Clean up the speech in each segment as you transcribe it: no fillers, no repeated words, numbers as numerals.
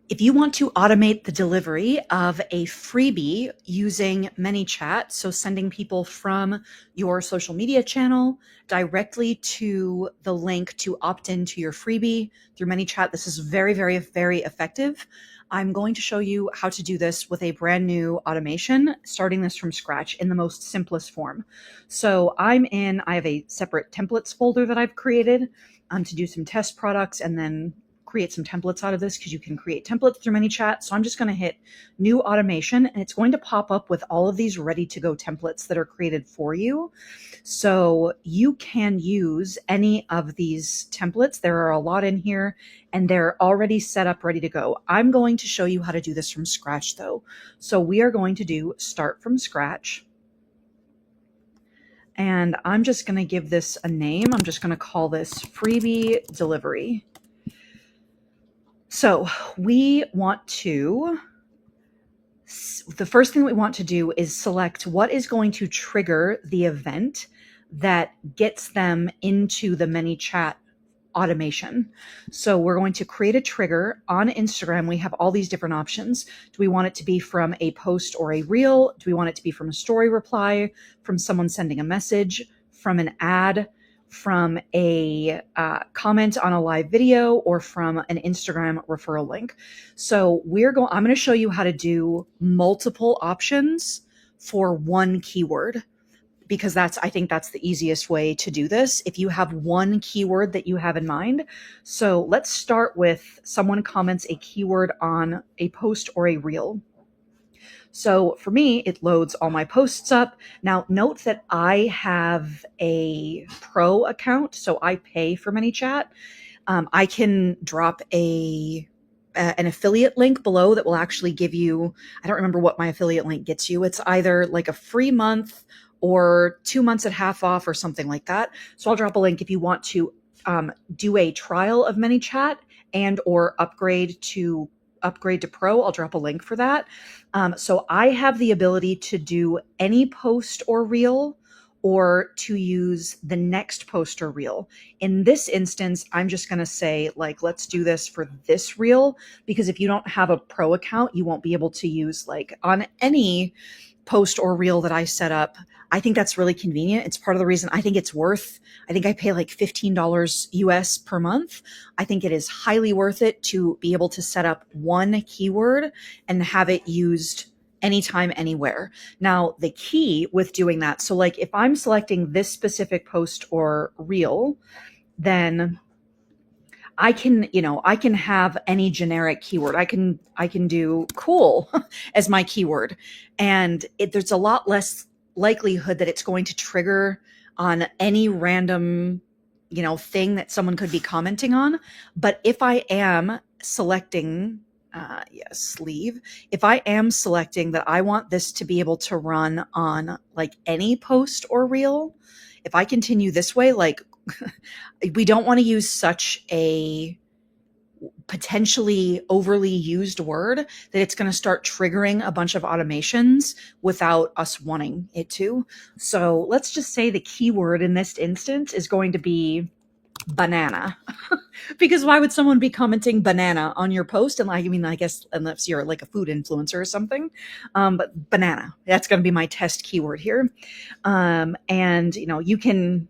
If you want to automate the delivery of a freebie using ManyChat, so sending people from your social media channel directly to the link to opt into your freebie through ManyChat, this is very, very, very effective. I'm going to show you how to do this with a brand new automation, starting this from scratch in the most simplest form. So I have a separate templates folder that I've created to do some test products and then create some templates out of this, because you can create templates through ManyChat. So I'm just going to hit new automation, and it's going to pop up with all of these ready to go templates that are created for you. So you can use any of these templates. There are a lot in here and they're already set up, ready to go. I'm going to show you how to do this from scratch though. So we are going to do start from scratch. And I'm just going to give this a name. I'm just going to call this freebie delivery. So the first thing we want to do is select what is going to trigger the event that gets them into the ManyChat automation. So we're going to create a trigger on Instagram. We have all these different options. Do we want it to be from a post or a reel? Do we want it to be from a story reply, from someone sending a message, from an ad, from a comment on a live video, or from an Instagram referral link? So I'm going to show you how to do multiple options for one keyword, because I think that's the easiest way to do this if you have one keyword that you have in mind. So let's start with someone comments a keyword on a post or a reel. So for me, it loads all my posts up. Now note that I have a pro account, so I pay for ManyChat. I can drop an affiliate link below that will actually give you, I don't remember what my affiliate link gets you. It's either like a free month or 2 months at half off or something like that. So I'll drop a link if you want to do a trial of ManyChat and or upgrade to pro. I'll drop a link for that. So I have the ability to do any post or reel, or to use the next post or reel. In this instance, I'm just going to say, like, let's do this for this reel, because if you don't have a pro account, you won't be able to use like on any post or reel that I set up. I think that's really convenient. It's part of the reason I think I think I pay like $15 US per month. I think it is highly worth it to be able to set up one keyword and have it used anytime, anywhere. Now, the key with doing that, so like if I'm selecting this specific post or reel, then I can have any generic keyword. I can do cool as my keyword, and there's a lot less likelihood that it's going to trigger on any random, thing that someone could be commenting on. But if I am selecting, leave. If I am selecting that I want this to be able to run on like any post or reel, if I continue this way, like we don't want to use such a potentially overly used word that it's going to start triggering a bunch of automations without us wanting it to. So let's just say the keyword in this instance is going to be banana. Because why would someone be commenting banana on your post? And I guess unless you're like a food influencer or something, but banana, that's going to be my test keyword here. And you can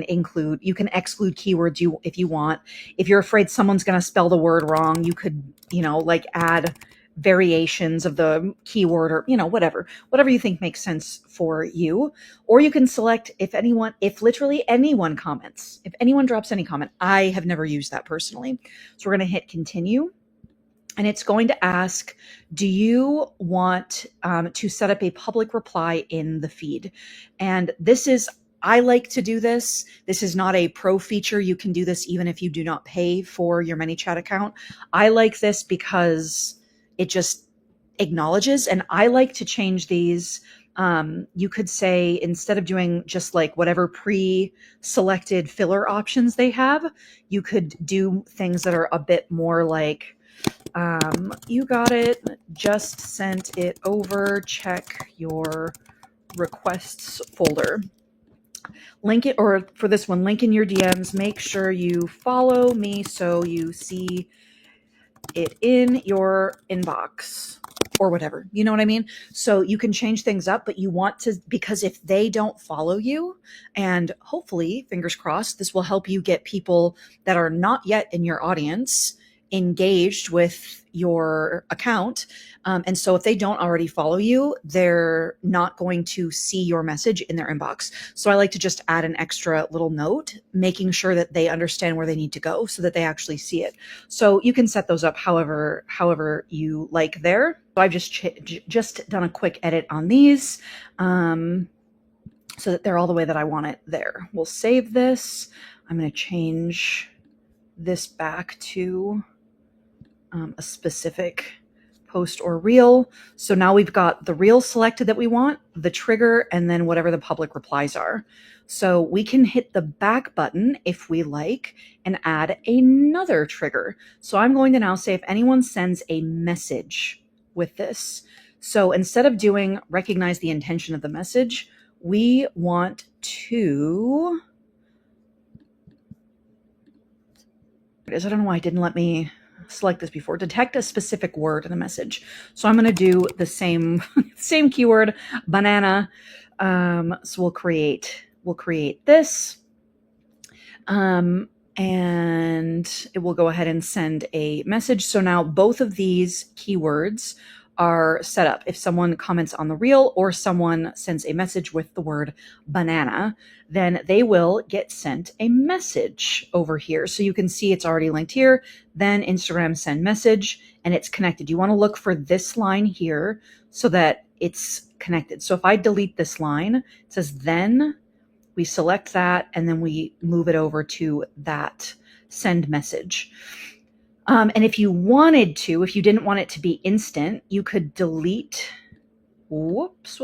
exclude keywords if you want. If you're afraid someone's going to spell the word wrong, you could, like add variations of the keyword, or whatever you think makes sense for you. Or you can select if literally anyone comments, if anyone drops any comment. I have never used that personally. So we're going to hit continue, and it's going to ask, do you want to set up a public reply in the feed? And I like to do this. This is not a pro feature. You can do this even if you do not pay for your ManyChat account. I like this because it just acknowledges, and I like to change these. You could say, instead of doing just like whatever pre-selected filler options they have, you could do things that are a bit more like, you got it, just sent it over, check your requests folder. Link it, or for this one, link in your DMs, make sure you follow me so you see it in your inbox or whatever. You know what I mean? So you can change things up, but you want to, because if they don't follow you, and hopefully, fingers crossed, this will help you get people that are not yet in your audience engaged with your account. And so if they don't already follow you, they're not going to see your message in their inbox. So I like to just add an extra little note, making sure that they understand where they need to go so that they actually see it. So you can set those up however you like there. So I've just done a quick edit on these so that they're all the way that I want it there. We'll save this. I'm going to change this back to a specific post or reel. So now we've got the reel selected that we want, the trigger, and then whatever the public replies are. So we can hit the back button if we like and add another trigger. So I'm going to now say if anyone sends a message with this. So instead of doing recognize the intention of the message, we want to, I don't know why it didn't let me select this before. Detect a specific word in a message. So I'm going to do the same keyword, banana. So we'll create this, and it will go ahead and send a message. So now both of these keywords are set up. If someone comments on the reel or someone sends a message with the word banana, then they will get sent a message over here. So you can see it's already linked here. Then Instagram send message, and it's connected. You want to look for this line here so that it's connected. So if I delete this line, it says then we select that, and then we move it over to that send message. And if you wanted to, if you didn't want it to be instant, you could delete, whoops.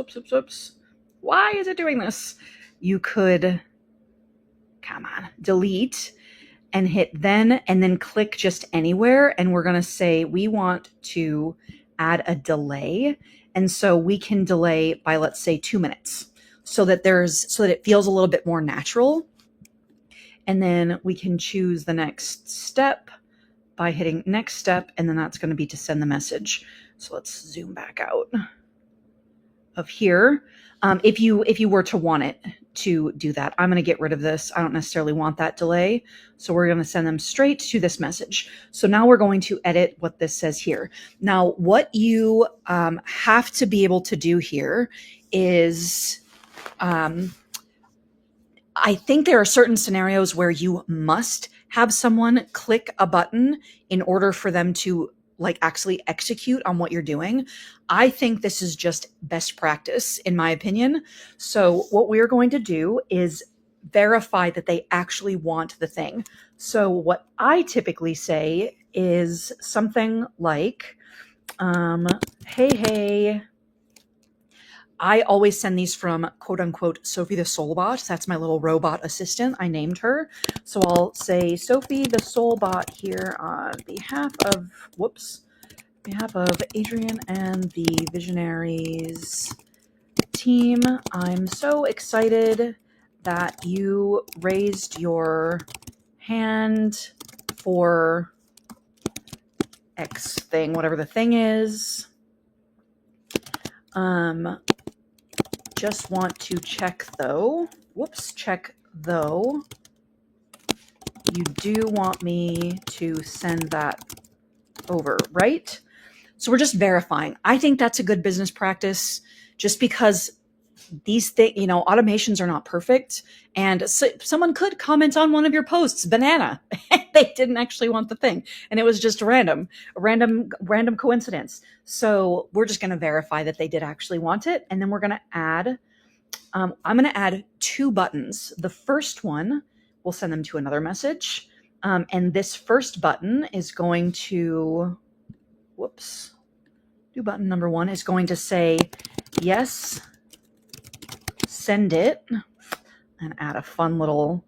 Why is it doing this? You could, delete and hit then, and then click just anywhere. And we're going to say we want to add a delay. And so we can delay by, let's say, 2 minutes so that it feels a little bit more natural. And then we can choose the next step by hitting next step, and then that's going to be to send the message. So let's zoom back out of here. If you were to want it to do that, I'm going to get rid of this. I don't necessarily want that delay. So we're going to send them straight to this message. So now we're going to edit what this says here. Now, what you have to be able to do here is, I think there are certain scenarios where you must have someone click a button in order for them to actually execute on what you're doing. I think this is just best practice in my opinion. So what we're going to do is verify that they actually want the thing. So what I typically say is something like, hey, I always send these from quote unquote Sophie the Soulbot. That's my little robot assistant. I named her. So I'll say Sophie the Soulbot here on behalf of Adrian and the Visionaries team. I'm so excited that you raised your hand for X thing, whatever the thing is. Just want to check though. Check though. You do want me to send that over, right? So we're just verifying. I think that's a good business practice just because these things, automations are not perfect. And so someone could comment on one of your posts, banana. They didn't actually want the thing. And it was just a random coincidence. So we're just going to verify that they did actually want it. And then we're going to add, I'm going to add 2 buttons. The first one will send them to another message. And this first button is going to, do button number 1 is going to say, yes, send it, and add a fun little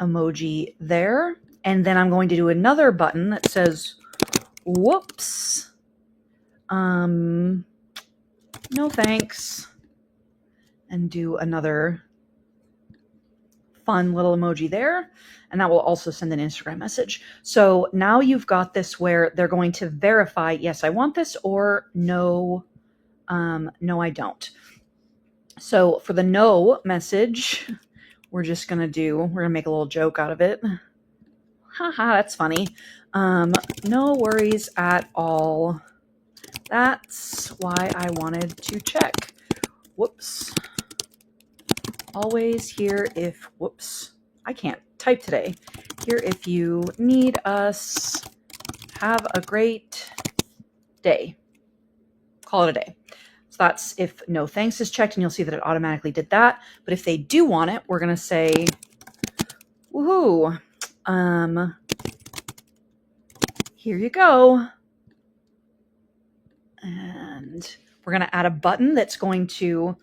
emoji there. And then I'm going to do another button that says, whoops, no thanks, and do another fun little emoji there. And that will also send an Instagram message. So now you've got this where they're going to verify, yes, I want this, or no, no, I don't. So for the no message, we're gonna make a little joke out of it. Haha, that's funny. No worries at all. That's why I wanted to check. Whoops. Always here if, whoops, I can't type today. Here if you need us. Have a great day. Call it a day. So that's if no thanks is checked, and you'll see that it automatically did that. But if they do want it, we're going to say, woohoo, here you go. And we're going to add a button that's going to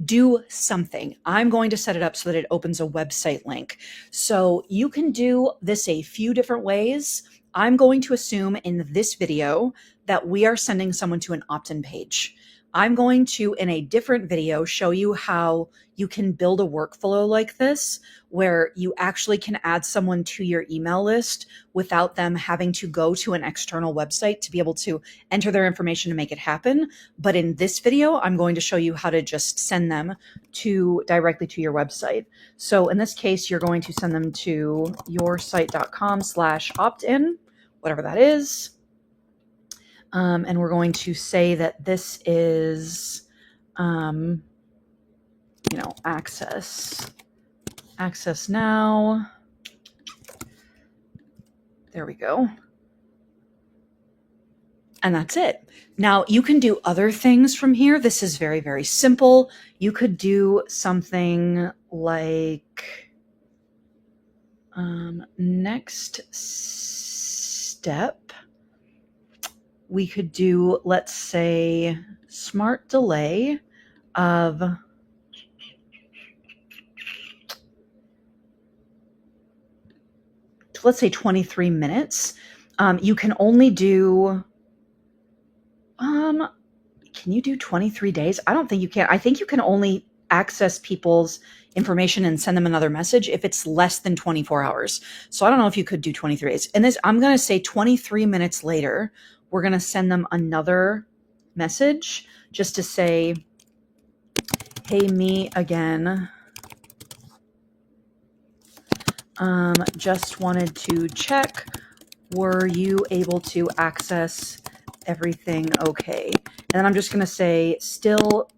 do something. I'm going to set it up so that it opens a website link. So you can do this a few different ways. I'm going to assume in this video that we are sending someone to an opt-in page. I'm going to, in a different video, show you how you can build a workflow like this, where you actually can add someone to your email list without them having to go to an external website to be able to enter their information to make it happen. But in this video, I'm going to show you how to just send them directly to your website. So in this case, you're going to send them to yoursite.com/opt-in, whatever that is. And we're going to say that this is, access now. There we go. And that's it. Now you can do other things from here. This is very, very simple. You could do something like, next step. We could do, let's say, smart delay of, let's say 23 minutes. You can only do, can you do 23 days? I don't think you can. I think you can only access people's information and send them another message if it's less than 24 hours. So I don't know if you could do 23 days. And this, I'm going to say 23 minutes later, we're going to send them another message just to say, hey, me again. Just wanted to check, were you able to access everything okay? And then I'm just going to say, still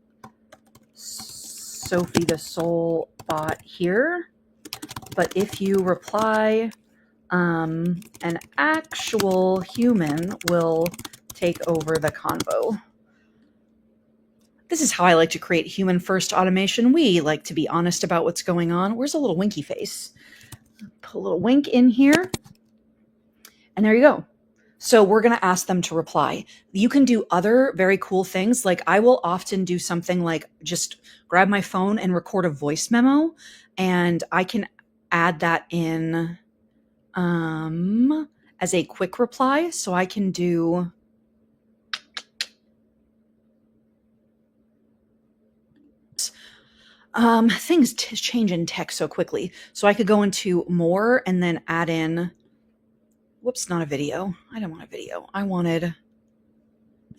Sophie the Soul Bot here. But if you reply, an actual human will take over the convo. This is how I like to create human first automation. We like to be honest about what's going on. Where's a little winky face? Put a little wink in here. And there you go. So we're going to ask them to reply. You can do other very cool things. Like I will often do something like just grab my phone and record a voice memo, and I can add that in as a quick reply. So I can do, things change in text so quickly. So I could go into more and then add in, whoops, not a video. I don't want a video. I wanted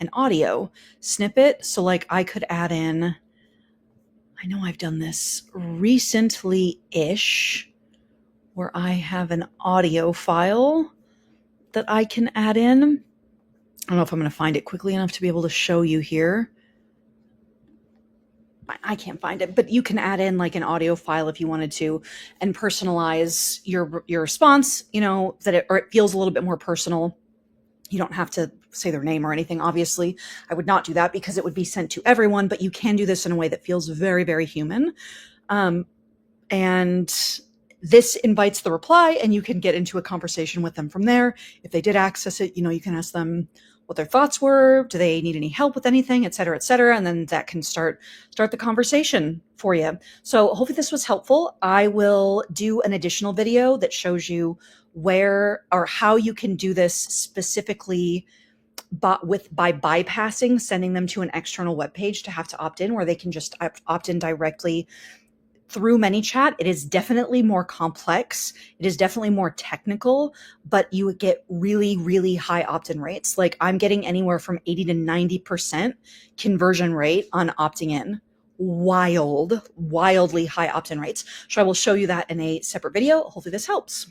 an audio snippet. So like I could add in, I know I've done this recently-ish, where I have an audio file that I can add in. I don't know if I'm going to find it quickly enough to be able to show you here. I can't find it, but you can add in like an audio file if you wanted to, and personalize your response, that it feels a little bit more personal. You don't have to say their name or anything. Obviously, I would not do that because it would be sent to everyone, but you can do this in a way that feels very, very human. And this invites the reply, and you can get into a conversation with them from there. If they did access it, you can ask them what their thoughts were. Do they need any help with anything, et cetera, et cetera. And then that can start the conversation for you. So hopefully this was helpful. I will do an additional video that shows you where or how you can do this specifically by bypassing sending them to an external web page to have to opt in, where they can just opt in directly through ManyChat, it is definitely more complex. It is definitely more technical, but you would get really, really high opt-in rates. Like I'm getting anywhere from 80 to 90% conversion rate on opting in. Wildly high opt-in rates. So I will show you that in a separate video. Hopefully this helps.